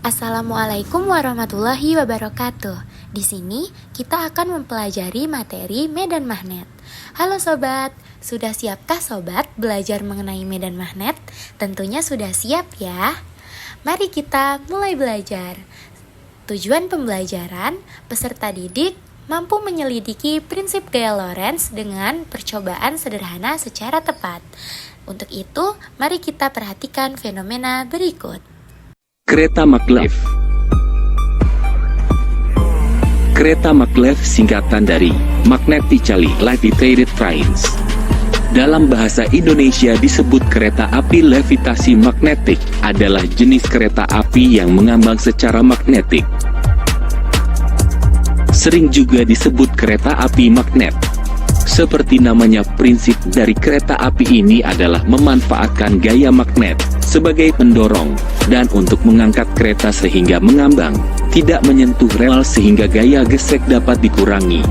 Assalamualaikum warahmatullahi wabarakatuh. Di sini kita akan mempelajari materi medan magnet. Halo sobat, sudah siapkah sobat belajar mengenai medan magnet? Tentunya sudah siap ya. Mari kita mulai belajar. Tujuan pembelajaran, peserta didik mampu menyelidiki prinsip gaya Lorentz dengan percobaan sederhana secara tepat. Untuk itu, mari kita perhatikan fenomena berikut. Kereta maglev. Kereta maglev singkatan dari Magnetically Levitated Trains. Dalam bahasa Indonesia disebut kereta api levitasi magnetik, adalah jenis kereta api yang mengambang secara magnetik. Sering juga disebut kereta api magnet. Seperti namanya, prinsip dari kereta api ini adalah memanfaatkan gaya magnet sebagai pendorong, dan untuk mengangkat kereta sehingga mengambang, tidak menyentuh rel sehingga gaya gesek dapat dikurangi.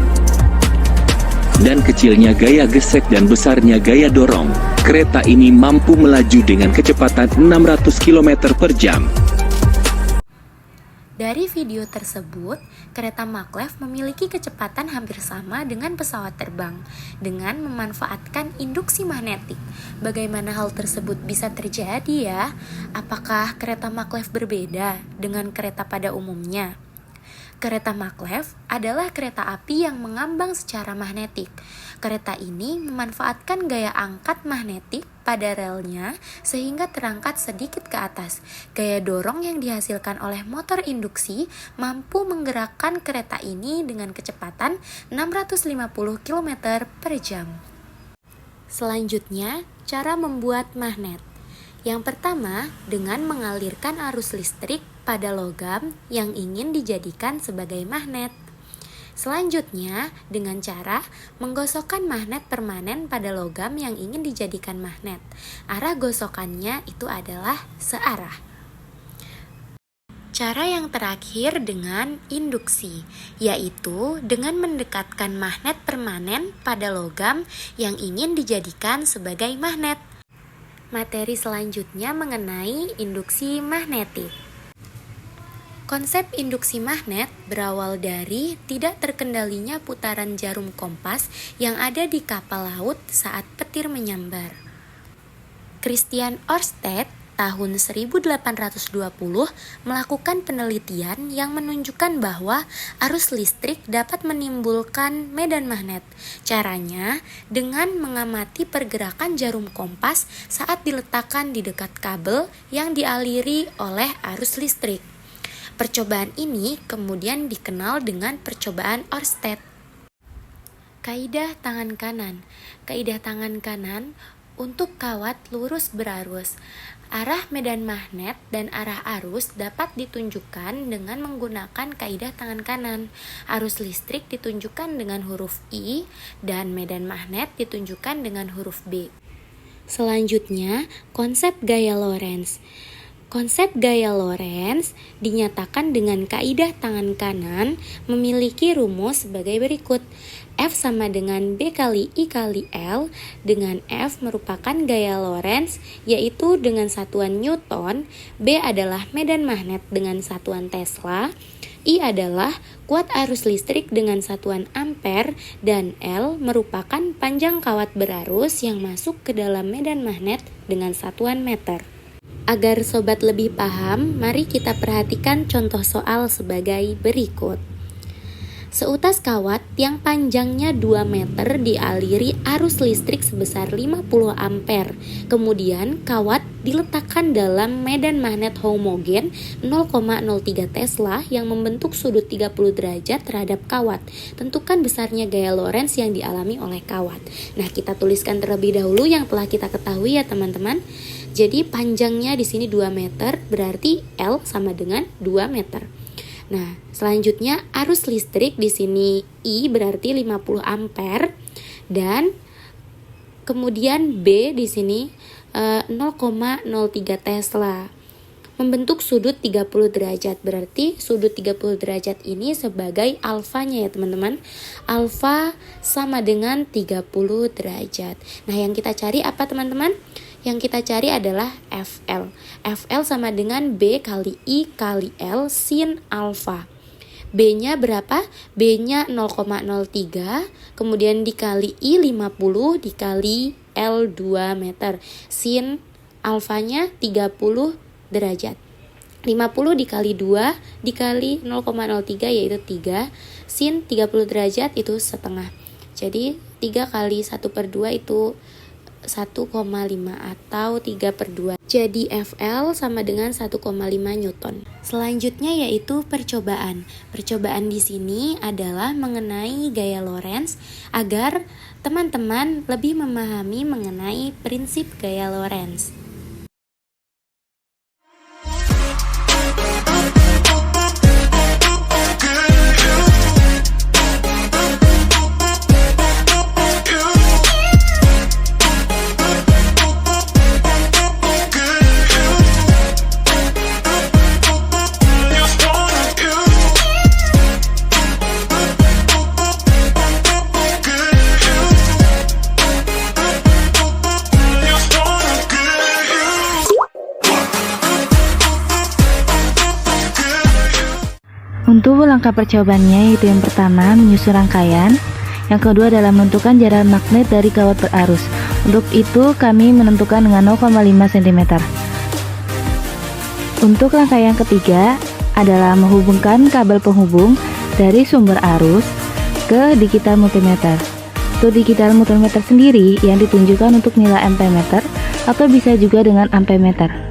Dan kecilnya gaya gesek dan besarnya gaya dorong, kereta ini mampu melaju dengan kecepatan 600 km per jam. Dari video tersebut, kereta maglev memiliki kecepatan hampir sama dengan pesawat terbang dengan memanfaatkan induksi magnetik. Bagaimana hal tersebut bisa terjadi ya? Apakah kereta maglev berbeda dengan kereta pada umumnya? Kereta maglev adalah kereta api yang mengambang secara magnetik. Kereta ini memanfaatkan gaya angkat magnetik pada relnya sehingga terangkat sedikit ke atas. Gaya dorong yang dihasilkan oleh motor induksi mampu menggerakkan kereta ini dengan kecepatan 650 km per jam. Selanjutnya, cara membuat magnet. Yang pertama, dengan mengalirkan arus listrik pada logam yang ingin dijadikan sebagai magnet. Selanjutnya, dengan cara menggosokkan magnet permanen pada logam yang ingin dijadikan magnet. Arah gosokannya itu adalah searah. Cara yang terakhir dengan induksi, yaitu dengan mendekatkan magnet permanen pada logam yang ingin dijadikan sebagai magnet. Materi selanjutnya mengenai induksi magnetik. Konsep induksi magnet berawal dari tidak terkendalinya putaran jarum kompas yang ada di kapal laut saat petir menyambar. Christian Ørsted tahun 1820 melakukan penelitian yang menunjukkan bahwa arus listrik dapat menimbulkan medan magnet. Caranya dengan mengamati pergerakan jarum kompas saat diletakkan di dekat kabel yang dialiri oleh arus listrik. Percobaan ini kemudian dikenal dengan percobaan Ørsted. Kaidah tangan kanan. Kaidah tangan kanan untuk kawat lurus berarus. Arah medan magnet dan arah arus dapat ditunjukkan dengan menggunakan kaidah tangan kanan. Arus listrik ditunjukkan dengan huruf I dan medan magnet ditunjukkan dengan huruf B. Selanjutnya, konsep gaya Lorentz. Konsep gaya Lorentz dinyatakan dengan kaidah tangan kanan memiliki rumus sebagai berikut. F sama dengan B kali I kali L, dengan F merupakan gaya Lorentz yaitu dengan satuan Newton, B adalah medan magnet dengan satuan Tesla, I adalah kuat arus listrik dengan satuan ampere, dan L merupakan panjang kawat berarus yang masuk ke dalam medan magnet dengan satuan meter. Agar sobat lebih paham, mari kita perhatikan contoh soal sebagai berikut. Seutas kawat yang panjangnya 2 meter dialiri arus listrik sebesar 50 ampere. Kemudian kawat diletakkan dalam medan magnet homogen 0,03 Tesla yang membentuk sudut 30 derajat terhadap kawat. Tentukan besarnya gaya Lorentz yang dialami oleh kawat. Nah, kita tuliskan terlebih dahulu yang telah kita ketahui ya teman-teman. Jadi panjangnya di sini 2 meter, berarti L sama dengan 2 meter. Nah, selanjutnya arus listrik di sini I berarti 50 ampere dan kemudian B di sini 0,03 Tesla. Membentuk sudut 30 derajat, berarti sudut 30 derajat ini sebagai alfanya ya teman-teman. Alfa sama dengan 30 derajat. Nah, yang kita cari apa teman-teman? Yang kita cari adalah FL. FL sama dengan B kali I kali L sin alfa. B-nya berapa? B-nya 0,03, kemudian dikali I 50 dikali L 2 meter. Sin alfanya 30 derajat. 50 dikali 2 dikali 0,03 yaitu 3. Sin 30 derajat itu setengah. Jadi 3 kali 1/2 itu 1,5 atau 3/2. Jadi FL sama dengan 1,5 Newton. Selanjutnya yaitu percobaan. Percobaan di sini adalah mengenai gaya Lorentz agar teman-teman lebih memahami mengenai prinsip gaya Lorentz. Untuk langkah percobaannya yaitu yang pertama menyusun rangkaian, yang kedua adalah menentukan jarak magnet dari kawat berarus. Untuk itu kami menentukan dengan 0,5 cm. Untuk langkah yang ketiga adalah menghubungkan kabel penghubung dari sumber arus ke digital multimeter. Untuk digital multimeter sendiri yang ditunjukkan untuk nilai amperemeter atau bisa juga dengan amperemeter.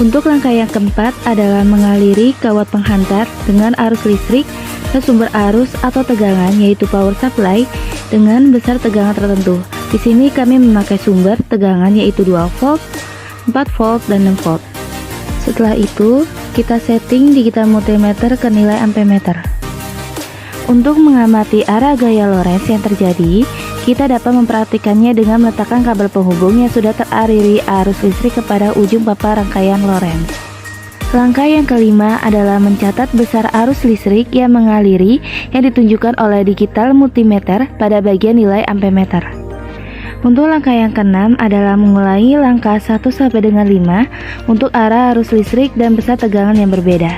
Untuk langkah yang keempat adalah mengaliri kawat penghantar dengan arus listrik ke sumber arus atau tegangan yaitu power supply dengan besar tegangan tertentu. Di sini kami memakai sumber tegangan yaitu 2 volt, 4 volt, dan 6 volt. Setelah itu, kita setting digital multimeter ke nilai amperemeter. Untuk mengamati arah gaya Lorentz yang terjadi, kita dapat memperhatikannya dengan meletakkan kabel penghubung yang sudah teraliri arus listrik kepada ujung papan rangkaian Lorentz. Langkah yang kelima adalah mencatat besar arus listrik yang mengaliri yang ditunjukkan oleh digital multimeter pada bagian nilai amperemeter. Untuk langkah yang keenam adalah mengulangi langkah 1 sampai dengan 5 untuk arah arus listrik dan besar tegangan yang berbeda.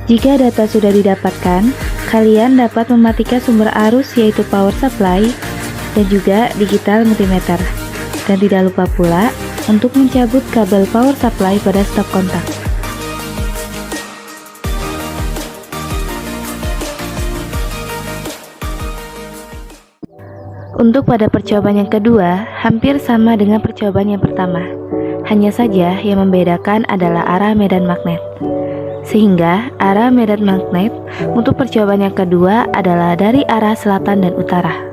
Jika data sudah didapatkan, kalian dapat mematikan sumber arus yaitu power supply dan juga digital multimeter. Dan tidak lupa pula untuk mencabut kabel power supply pada stop kontak. Untuk pada percobaan yang kedua, hampir sama dengan percobaan yang pertama. Hanya saja yang membedakan adalah arah medan magnet. Sehingga arah medan magnet untuk percobaan yang kedua adalah dari arah selatan dan utara.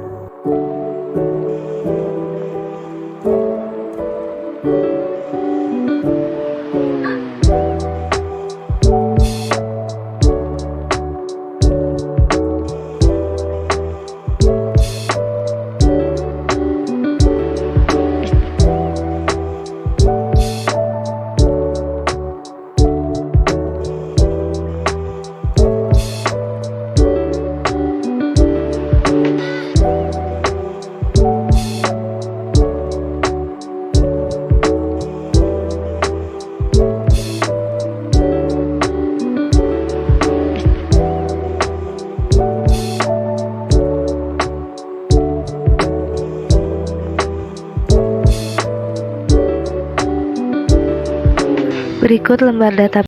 Berikut lembar data